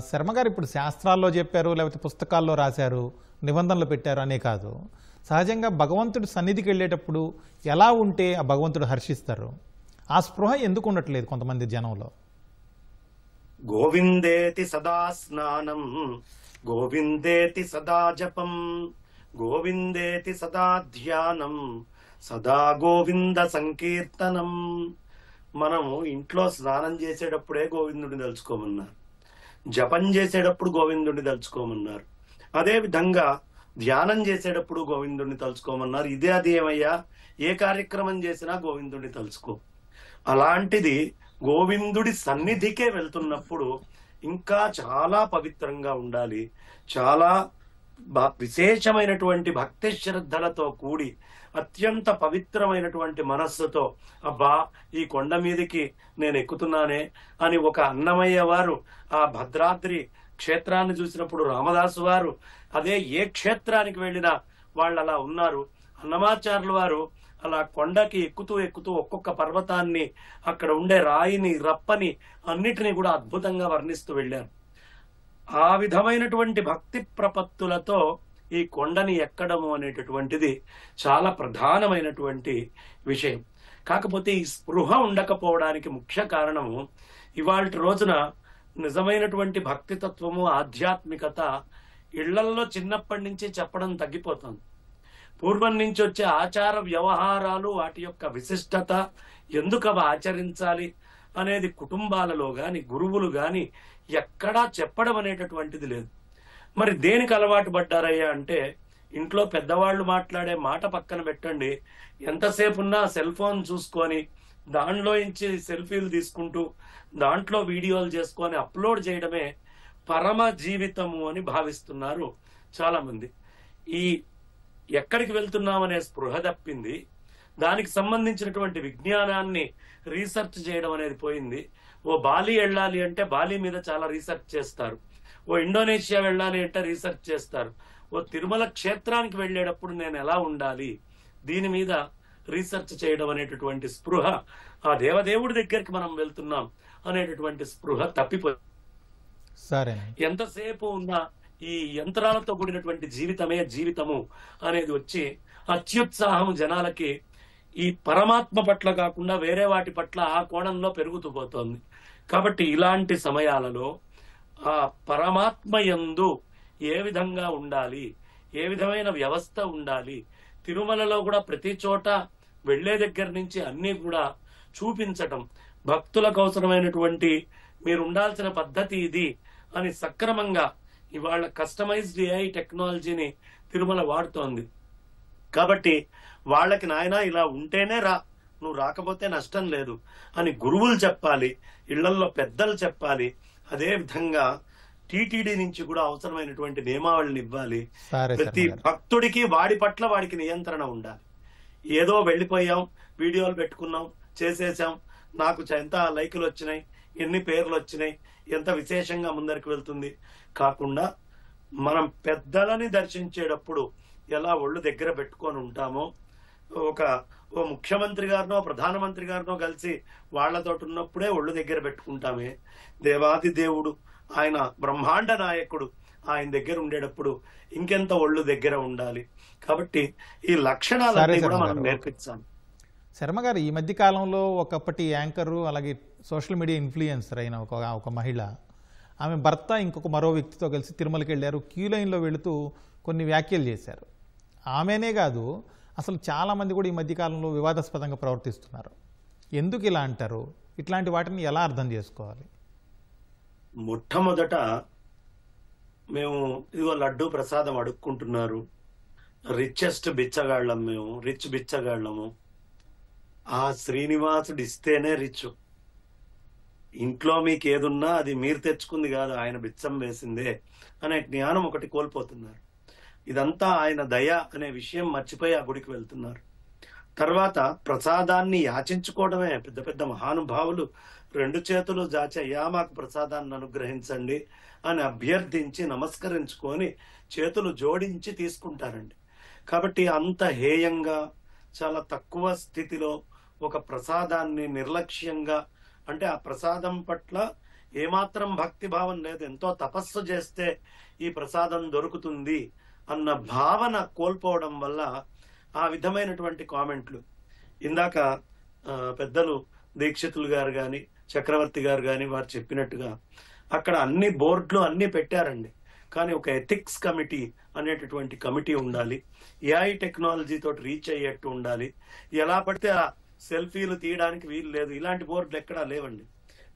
శర్మ గారు ఇప్పుడు శాస్త్రాల్లో చెప్పారు, లేకపోతే పుస్తకాల్లో రాశారు, నిబంధనలు పెట్టారు అనే కాదు. సహజంగా భగవంతుడి సన్నిధికి వెళ్ళేటప్పుడు ఎలా ఉంటే ఆ భగవంతుడు హర్షిస్తారు? ఆ స్పృహ ఎందుకు ఉండట్లేదు కొంతమంది జనంలో? గోవిందేతి సదా స్నానం, గోవిందేతి సదా జపం, గోవిందేతి సదా ధ్యానం, సదా గోవింద సంకీర్తనం. మనము ఇంట్లో స్నానం చేసేటప్పుడే గోవిందుడిని తలుచుకోమన్నారు, జపం చేసేటప్పుడు గోవిందుడిని తలుచుకోమన్నారు, అదే విధంగా ధ్యానం చేసేటప్పుడు గోవిందుడిని తలుచుకోమన్నారు. ఇదే అది ఏమయ్యా, ఏ కార్యక్రమం చేసినా గోవిందుడిని తలుచుకో. అలాంటిది గోవిందుడి సన్నిధికే వెళ్తున్నప్పుడు ఇంకా చాలా పవిత్రంగా ఉండాలి, చాలా విశేషమైనటువంటి భక్తి శ్రద్ధలతో కూడి అత్యంత పవిత్రమైనటువంటి మనస్సుతో, అబ్బా ఈ కొండ మీదకి నేను ఎక్కుతున్నానే అని ఒక అన్నమయ్య వారు ఆ భద్రాద్రి క్షేత్రాన్ని చూసినప్పుడు, రామదాసు వారు అదే ఏ క్షేత్రానికి వెళ్ళినా వాళ్ళు అలా ఉన్నారు. అన్నమాచార్యుల వారు అలా కొండకి ఎక్కుతూ ఎక్కుతూ ఒక్కొక్క పర్వతాన్ని, అక్కడ ఉండే రాయిని, రప్పని అన్నిటినీ కూడా అద్భుతంగా వర్ణిస్తూ వెళ్ళారు. ఆ విధమైనటువంటి భక్తి ప్రపత్తులతో ఈ కొండని ఎక్కడము అనేటటువంటిది చాలా ప్రధానమైనటువంటి విషయం. కాకపోతే ఈ స్పృహ ఉండకపోవడానికి ముఖ్య కారణము ఇవాళ రోజున నిజమైనటువంటి భక్తితత్వము, ఆధ్యాత్మికత ఇళ్లల్లో చిన్నప్పటి నుంచి చెప్పడం తగ్గిపోతుంది. పూర్వం నుంచి వచ్చే ఆచార వ్యవహారాలు, వాటి యొక్క విశిష్టత, ఎందుకు అవి ఆచరించాలి అనేది కుటుంబాలలో గాని, గురువులు గాని ఎక్కడా చెప్పడం అనేటటువంటిది లేదు. మరి దేనికి అలవాటు పడ్డారయ్యా అంటే, ఇంట్లో పెద్దవాళ్ళు మాట్లాడే మాట పక్కన పెట్టండి, ఎంతసేపు ఉన్నా సెల్ ఫోన్ చూసుకొని దానిలో నుంచి సెల్ఫీలు తీసుకుంటూ దాంట్లో వీడియోలు చేసుకొని అప్లోడ్ చేయడమే పరమ జీవితము అని భావిస్తున్నారు చాలా మంది. ఈ ఎక్కడికి వెళ్తున్నామనే స్పృహ తప్పింది. దానికి సంబంధించినటువంటి విజ్ఞానాన్ని రీసెర్చ్ చేయడం అనేది పోయింది. ఓ బాలి వెళ్ళాలి అంటే బాలి మీద చాలా రీసెర్చ్ చేస్తారు, ఓ ఇండోనేషియా వెళ్ళాలి అంటే రీసెర్చ్ చేస్తారు, ఓ తిరుమల క్షేత్రానికి వెళ్ళేటప్పుడు నేను ఎలా ఉండాలి దీని మీద రీసెర్చ్ చేయడం అనేటటువంటి స్పృహ, ఆ దేవదేవుడి దగ్గరికి మనం వెళ్తున్నాం అనేటటువంటి స్పృహ తప్పిపోయింది. సరే, ఎంతసేపు ఉన్నా ఈ యంత్రాలతో కూడినటువంటి జీవితమే జీవితము అనేది వచ్చి అత్యుత్సాహం జనాలకి ఈ పరమాత్మ పట్ల కాకుండా వేరే వాటి పట్ల ఆ కోణంలో పెరుగుతూ పోతోంది. కాబట్టి ఇలాంటి సమయాలలో ఆ పరమాత్మ యందు ఏ విధంగా ఉండాలి, ఏ విధమైన వ్యవస్థ ఉండాలి, తిరుమలలో కూడా ప్రతి చోట వెళ్లే దగ్గర నుంచి అన్ని కూడా చూపించటం, భక్తులకు అవసరమైనటువంటి మీరు ఉండాల్సిన పద్ధతి ఇది అని సక్రమంగా ఇవాళ కస్టమైజ్డ్ ఏఐ టెక్నాలజీని తిరుమల వాడుతోంది. కాబట్టి వాళ్ళకి నాయన ఇలా ఉంటేనే రా, నువ్వు రాకపోతే నష్టం లేదు అని గురువులు చెప్పాలి, ఇళ్లల్లో పెద్దలు చెప్పాలి. అదే విధంగా టీటీడీ నుంచి కూడా అవసరమైనటువంటి నియమావళిని ఇవ్వాలి. ప్రతి భక్తుడికి వాడి పట్ల వాడికి నియంత్రణ ఉండాలి. ఏదో వెళ్ళిపోయాం, వీడియోలు పెట్టుకున్నాం, చేసేసాం, నాకు ఎంత లైకులు వచ్చినాయి, ఎన్ని పేర్లు వచ్చినాయి, ఎంత విశేషంగా ముందరికి వెళ్తుంది కాకుండా, మనం పెద్దలని దర్శించేటప్పుడు ఎలా ఒళ్ళు దగ్గర పెట్టుకొని ఉంటామో, ఓ ముఖ్యమంత్రి గారినో ప్రధానమంత్రి గారినో కలిసి వాళ్లతో ఉన్నప్పుడే ఒళ్ళు దగ్గర పెట్టుకుంటామే, దేవాది దేవుడు ఆయన బ్రహ్మాండ నాయకుడు ఆయన దగ్గర ఉండేటప్పుడు ఇంకెంత ఒళ్ళు దగ్గర ఉండాలి. కాబట్టి ఈ లక్షణాలన్నీ కూడా మనం నేర్పించాలి. శర్మ గారు, ఈ మధ్య కాలంలో ఒకప్పటి యాంకరు, అలాగే సోషల్ మీడియా ఇన్ఫ్లుయెన్సర్ అయిన ఒక మహిళ, ఆమె భర్త ఇంకొక మరో వ్యక్తితో కలిసి తిరుమలకి వెళ్ళారు. క్యూ లైన్లో వెళుతూ కొన్ని వ్యాఖ్యలు చేశారు. ఆమెనే కాదు, అసలు చాలామంది కూడా ఈ మధ్యకాలంలో వివాదాస్పదంగా ప్రవర్తిస్తున్నారు. ఎందుకు ఇలా అంటారు? ఇట్లాంటి వాటిని ఎలా అర్థం చేసుకోవాలి? మొట్టమొదట మేము ఇదిగో లడ్డు ప్రసాదం అడుక్కుంటున్నారు, రిచెస్ట్ బిచ్చగాళ్ళం, మేము రిచ్ బిచ్చగాళ్ళము, ఆ శ్రీనివాసుడు ఇస్తేనే రిచ్, ఇంట్లో మీకు ఏదున్నా అది మీరు తెచ్చుకుంది కాదు, ఆయన బిచ్చం వేసిందే అనే జ్ఞానం ఒకటి కోల్పోతున్నారు. ఇదంతా ఆయన దయ అనే విషయం మర్చిపోయి ఆ గుడికి వెళ్తున్నారు. తర్వాత ప్రసాదాన్ని యాచించుకోవడమే. పెద్ద పెద్ద మహానుభావులు 2 చేతులు జాచి అయ్యా మాకు ప్రసాదాన్ని అనుగ్రహించండి అని అభ్యర్థించి నమస్కరించుకొని చేతులు జోడించి తీసుకుంటారండి. కాబట్టి అంత హేయంగా, చాలా తక్కువ స్థితిలో ఒక ప్రసాదాన్ని నిర్లక్ష్యంగా, అంటే ఆ ప్రసాదం పట్ల ఏమాత్రం భక్తి భావం లేదు, ఎంతో తపస్సు చేస్తే ఈ ప్రసాదం దొరుకుతుంది అన్న భావన కోల్పోవడం వల్ల ఆ విధమైనటువంటి కామెంట్లు. ఇందాక పెద్దలు దీక్షితులు గారు కానీ చక్రవర్తి గారు కానీ వారు చెప్పినట్టుగా అక్కడ అన్ని బోర్డులు అన్ని పెట్టారండి, కానీ ఒక ఎథిక్స్ కమిటీ అనేటటువంటి కమిటీ ఉండాలి, ఏఐ టెక్నాలజీ తోటి రీచ్ అయ్యేట్టు ఉండాలి, ఎలా పడితే ఆ సెల్ఫీలు తీయడానికి వీలు లేదు, ఇలాంటి బోర్డులు ఎక్కడా లేవండి.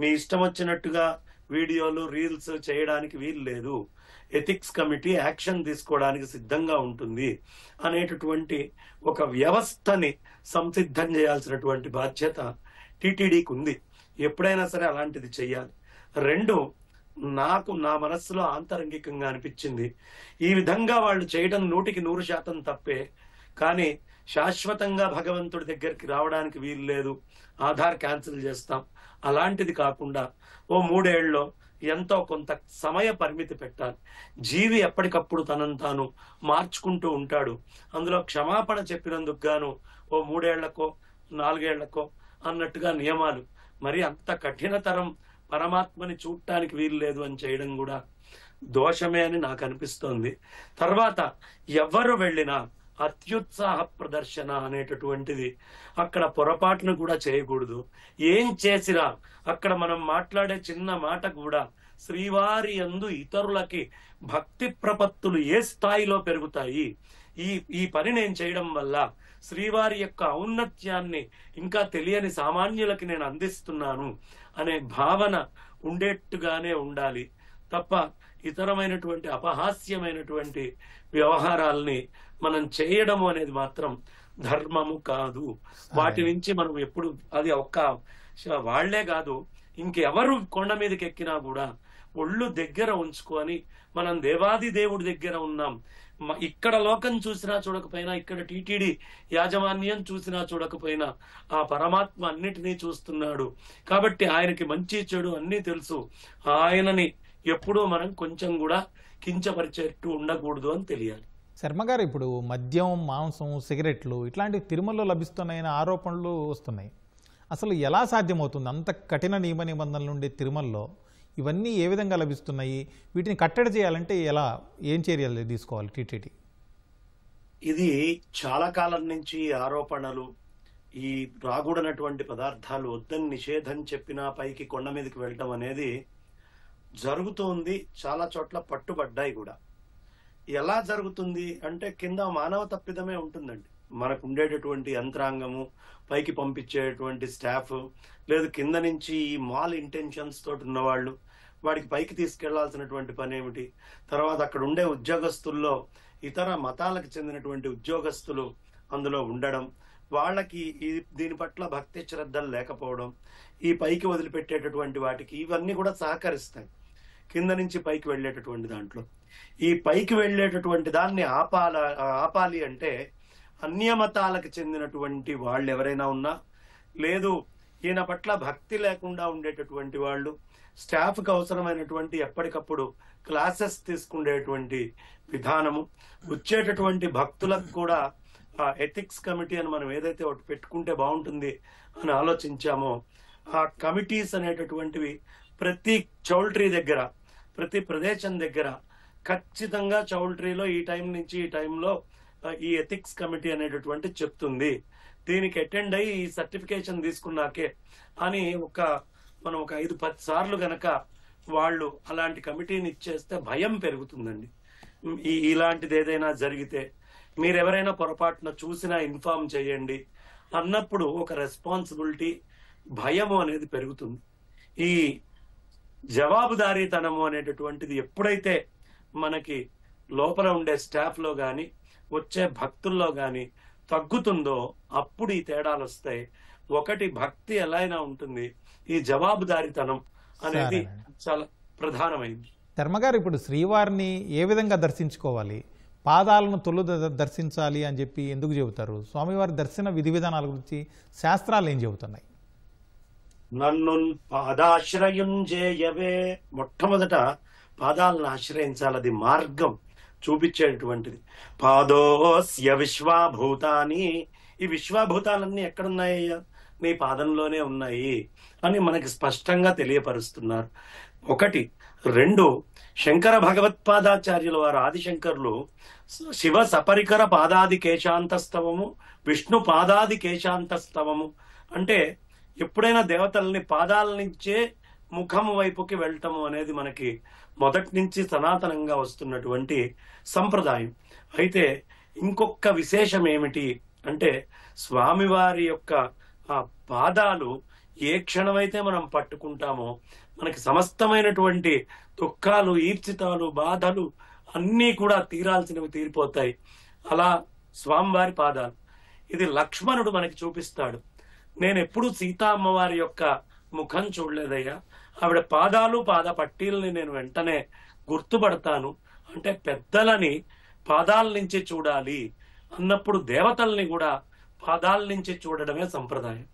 మీ ఇష్టం వచ్చినట్టుగా వీడియోలు రీల్స్ చేయడానికి వీలు లేదు, ఎథిక్స్ కమిటీ యాక్షన్ తీసుకోవడానికి సిద్ధంగా ఉంటుంది అనేటటువంటి ఒక వ్యవస్థని సంసిద్ధం చేయాల్సినటువంటి బాధ్యత టీటీడీకి ఉంది. ఎప్పుడైనా సరే అలాంటిది చెయ్యాలి. రెండు, నాకు నా మనస్సులో ఆంతరంగికంగా అనిపించింది, ఈ విధంగా వాళ్ళు చేయడం 100% తప్పే, కానీ శాశ్వతంగా భగవంతుడి దగ్గరికి రావడానికి వీలు లేదు, ఆధార్ క్యాన్సిల్ చేస్తాం, అలాంటిది కాకుండా ఓ 3 ఏళ్ళలో ఎంతో కొంత సమయ పరిమితి పెట్టాలి. జీవి ఎప్పటికప్పుడు తనను తాను మార్చుకుంటూ ఉంటాడు. అందులో క్షమాపణ చెప్పినందుకు గాను ఓ 3 ఏళ్లకో 4 ఏళ్లకో అన్నట్టుగా నియమాలు, మరి అంత కఠినతరం పరమాత్మని చూడటానికి వీలు లేదు అని చేయడం కూడా దోషమే అని నాకు అనిపిస్తోంది. తర్వాత ఎవరు వెళ్ళినా అత్యుత్సాహ ప్రదర్శన అనేటటువంటిది అక్కడ పొరపాటును కూడా చేయకూడదు. ఏం చేసినా అక్కడ మనం మాట్లాడే చిన్న మాట కూడా శ్రీవారి యందు ఇతరులకి భక్తి ప్రపత్తులు ఏ స్థాయిలో పెరుగుతాయి, ఈ పని నేను చేయడం వల్ల శ్రీవారి యొక్క ఔన్నత్యాన్ని ఇంకా తెలియని సామాన్యులకి నేను అందిస్తున్నాను అనే భావన ఉండేట్టుగానే ఉండాలి తప్ప ఇతరమైనటువంటి అపహాస్యమైనటువంటి వ్యవహారాల్ని మనం చేయడము అనేది మాత్రం ధర్మము కాదు. వాటి నుంచి మనం ఎప్పుడు, అది ఒక్క వాళ్లే కాదు ఇంకెవరు కొండ మీదకి ఎక్కినా కూడా ఒళ్ళు దగ్గర ఉంచుకొని మనం దేవాది దేవుడి దగ్గర ఉన్నాం, ఇక్కడ లోకం చూసినా చూడకపోయినా, ఇక్కడ టీటీడీ యాజమాన్యం చూసినా చూడకపోయినా ఆ పరమాత్మ అన్నిటినీ చూస్తున్నాడు కాబట్టి ఆయనకి మంచి చెడు అన్నీ తెలుసు. ఆయనని ఎప్పుడూ మనం కొంచెం కూడా కించపరిచేట్టు ఉండకూడదు అని తెలియాలి. శర్మ గారు, ఇప్పుడు మద్యం, మాంసం, సిగరెట్లు ఇట్లాంటి తిరుమలలో లభిస్తున్నాయని ఆరోపణలు వస్తున్నాయి. అసలు ఎలా సాధ్యమవుతుంది అంత కఠిన నియమ నిబంధనలు ఉండే తిరుమలలో ఇవన్నీ ఏ విధంగా లభిస్తున్నాయి? వీటిని కట్టడి చేయాలంటే ఏం చర్యలు తీసుకోవాలి టీటీడీ? ఇది చాలా కాలం నుంచి ఆరోపణలు, ఈ రాకూడనటువంటి పదార్థాలు వద్దని నిషేధం చెప్పినా పైకి కొండ మీదకి వెళ్ళటం అనేది జరుగుతోంది. చాలా చోట్ల పట్టుబడ్డాయి కూడా. ఎలా జరుగుతుంది అంటే కింద మానవ తప్పిదమే ఉంటుందండి. మనకు ఉండేటటువంటి యంత్రాంగము, పైకి పంపించేటువంటి స్టాఫ్, లేదు కింద నుంచి ఈ మాల్ ఇంటెన్షన్స్ తోటి ఉన్నవాళ్ళు, వాడికి పైకి తీసుకెళ్లాల్సినటువంటి పని ఏమిటి? తర్వాత అక్కడ ఉండే ఉద్యోగస్తుల్లో ఇతర మతాలకు చెందినటువంటి ఉద్యోగస్తులు అందులో ఉండడం, వాళ్ళకి దీని పట్ల భక్తి శ్రద్ధలు లేకపోవడం, ఈ పైకి వదిలిపెట్టేటటువంటి వాటికి ఇవన్నీ కూడా సహకరిస్తాయి. కింద నుంచి పైకి వెళ్ళేటటువంటి దాంట్లో ఈ పైకి వెళ్ళేటటువంటి దాన్ని ఆపాలి అంటే అన్య మతాలకు చెందినటువంటి వాళ్ళు ఎవరైనా ఉన్నా, లేదు ఈయన పట్ల భక్తి లేకుండా ఉండేటటువంటి వాళ్ళు, స్టాఫ్కి అవసరమైనటువంటి ఎప్పటికప్పుడు క్లాసెస్ తీసుకునేటువంటి విధానము, వచ్చేటటువంటి భక్తులకు కూడా ఆ ఎథిక్స్ కమిటీ అని మనం ఏదైతే ఒకటి పెట్టుకుంటే బాగుంటుంది అని ఆలోచించామో, ఆ కమిటీస్ అనేటటువంటివి ప్రతి చౌల్ట్రీ దగ్గర, ప్రతి ప్రదేశం దగ్గర ఖచ్చితంగా చౌల్ట్రీలో ఈ టైం నుంచి ఈ టైంలో ఈ ఎథిక్స్ కమిటీ అనేటటువంటి చెప్తుంది, దీనికి అటెండ్ అయ్యి ఈ సర్టిఫికేషన్ తీసుకున్నాకే అని మనం ఒక 5-10 సార్లు గనక వాళ్ళు అలాంటి కమిటీని ఇచ్చేస్తే భయం పెరుగుతుందండి. ఇలాంటిది ఏదైనా జరిగితే మీరెవరైనా పొరపాటున చూసినా ఇన్ఫార్మ్ చేయండి అన్నప్పుడు ఒక రెస్పాన్సిబిలిటీ, భయము అనేది పెరుగుతుంది. ఈ జవాబుదారీతనము అనేటటువంటిది ఎప్పుడైతే మనకి లోపల ఉండే స్టాఫ్ లో గాని వచ్చే భక్తుల్లో గాని తగ్గుతుందో అప్పుడు ఈ తేడాలు వస్తాయి. ఒకటి, భక్తి ఎలా అయినా ఉంటుంది, ఈ జవాబుదారీతనం అనేది చాలా ప్రధానమైంది. శర్మగారు, ఇప్పుడు శ్రీవారిని ఏ విధంగా దర్శించుకోవాలి? పాదాలను తొలు దర్శించాలి అని చెప్పి ఎందుకు చెబుతారు? స్వామివారి దర్శన విధి విధానాల గురించి శాస్త్రాలు ఏం చెబుతున్నాయి? నన్ను పాదాశ్రయం చేయవే, మొట్టమొదట పాదాలను ఆశ్రయించాలి, అది మార్గం చూపించేటువంటిది. పాదోస్య విశ్వాభూతాని, ఈ విశ్వభూతాలన్నీ ఎక్కడున్నాయ్యా? నీ పాదంలోనే ఉన్నాయి అని మనకి స్పష్టంగా తెలియపరుస్తున్నారు. ఒకటి. రెండు, శంకర భగవత్పాదాచార్యుల వారు ఆదిశంకర్లు శివ సపరికర పాదాది కేశాంతస్తవము, విష్ణు పాదాది కేశాంతస్తవము అంటే ఎప్పుడైనా దేవతల్ని పాదాల నుంచే ముఖం వైపుకి వెళ్ళటము అనేది మనకి మొదటి నుంచి సనాతనంగా వస్తున్నటువంటి సంప్రదాయం. అయితే ఇంకొక విశేషం ఏమిటి అంటే స్వామివారి యొక్క ఆ పాదాలు ఏ క్షణమైతే మనం పట్టుకుంటామో మనకి సమస్తమైనటువంటి దుఃఖాలు, ఈప్సితాలు, బాధలు అన్నీ కూడా తీరాల్సినవి తీరిపోతాయి. అలా స్వామివారి పాదాలు. ఇది లక్ష్మణుడు మనకి చూపిస్తాడు. నేను ఎప్పుడు సీతా అమ్మవారి యొక్క ముఖం చూడలేదయ్యా, ఆవిడ పాదాలు పాద పట్టీలని నేను వెంటనే గుర్తుపడతాను. అంటే పెద్దలని పాదాల నుంచి చూడాలి అన్నప్పుడు దేవతల్ని కూడా పాదాల నుంచి చూడడమే సంప్రదాయం.